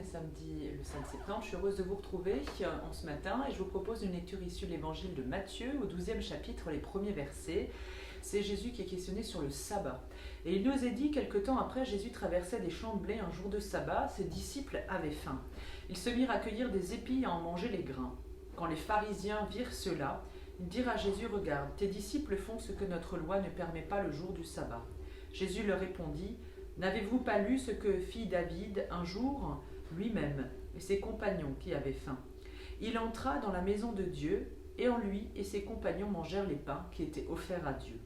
est samedi le 5 septembre. Je suis heureuse de vous retrouver en ce matin et je vous propose une lecture issue de l'évangile de Matthieu au 12e chapitre, les premiers versets. C'est Jésus qui est questionné sur le sabbat. Et il nous est dit, quelque temps après, Jésus traversait des champs de blé un jour de sabbat. Ses disciples avaient faim. Ils se mirent à cueillir des épis et à en manger les grains. Quand les pharisiens virent cela, ils dirent à Jésus, « Regarde, tes disciples font ce que notre loi ne permet pas le jour du sabbat. » Jésus leur répondit, « N'avez-vous pas lu ce que fit David un jour, lui-même, et ses compagnons qui avaient faim? Il entra dans la maison de Dieu, et en lui et ses compagnons mangèrent les pains qui étaient offerts à Dieu.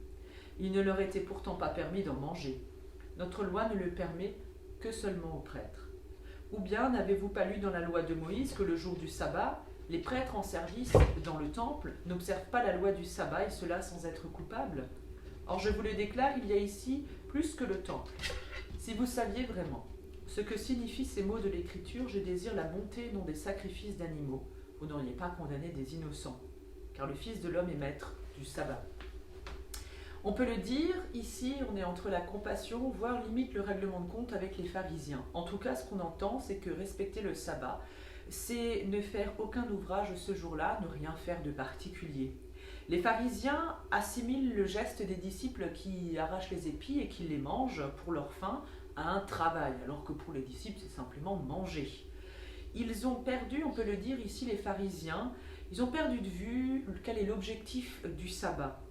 Il ne leur était pourtant pas permis d'en manger. Notre loi ne le permet que seulement aux prêtres. Ou bien n'avez-vous pas lu dans la loi de Moïse que le jour du sabbat, les prêtres en service dans le temple n'observent pas la loi du sabbat et cela sans être coupables? Or je vous le déclare, il y a ici plus que le temple. Si vous saviez vraiment ce que signifient ces mots de l'Écriture, je désire la bonté, non des sacrifices d'animaux, vous n'auriez pas condamné des innocents, car le Fils de l'homme est maître du sabbat. » On peut le dire, ici on est entre la compassion, voire limite le règlement de compte avec les pharisiens. En tout cas, ce qu'on entend, c'est que respecter le sabbat, c'est ne faire aucun ouvrage ce jour-là, ne rien faire de particulier. Les pharisiens assimilent le geste des disciples qui arrachent les épis et qui les mangent pour leur faim à un travail, alors que pour les disciples, c'est simplement manger. Ils ont perdu, on peut le dire ici, les pharisiens, ils ont perdu de vue quel est l'objectif du sabbat.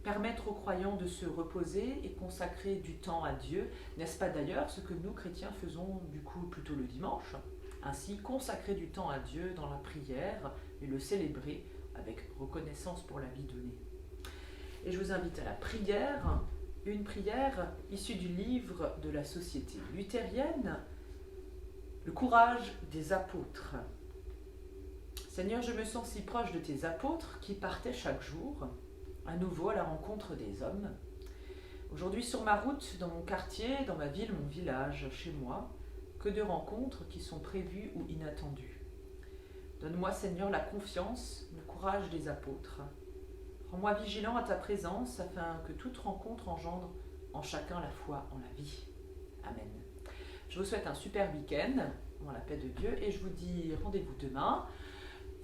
Permettre aux croyants de se reposer et consacrer du temps à Dieu, n'est-ce pas d'ailleurs ce que nous, chrétiens, faisons du coup plutôt le dimanche? Ainsi, consacrer du temps à Dieu dans la prière et le célébrer avec reconnaissance pour la vie donnée. Et je vous invite à la prière, une prière issue du livre de la Société luthérienne, le courage des apôtres. Seigneur, je me sens si proche de tes apôtres qui partaient chaque jour, à nouveau à la rencontre des hommes. Aujourd'hui sur ma route, dans mon quartier, dans ma ville, mon village, chez moi, que de rencontres qui sont prévues ou inattendues. Donne-moi, Seigneur, la confiance, le courage des apôtres. Rends-moi vigilant à ta présence afin que toute rencontre engendre en chacun la foi en la vie. Amen. Je vous souhaite un super week-end dans la paix de Dieu et je vous dis rendez-vous demain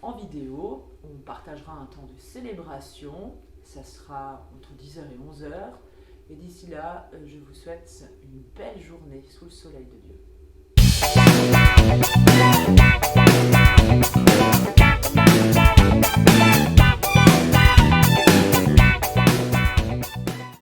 en vidéo. On partagera un temps de célébration. Ça sera entre 10h et 11h. Et d'ici là, je vous souhaite une belle journée sous le soleil de Dieu.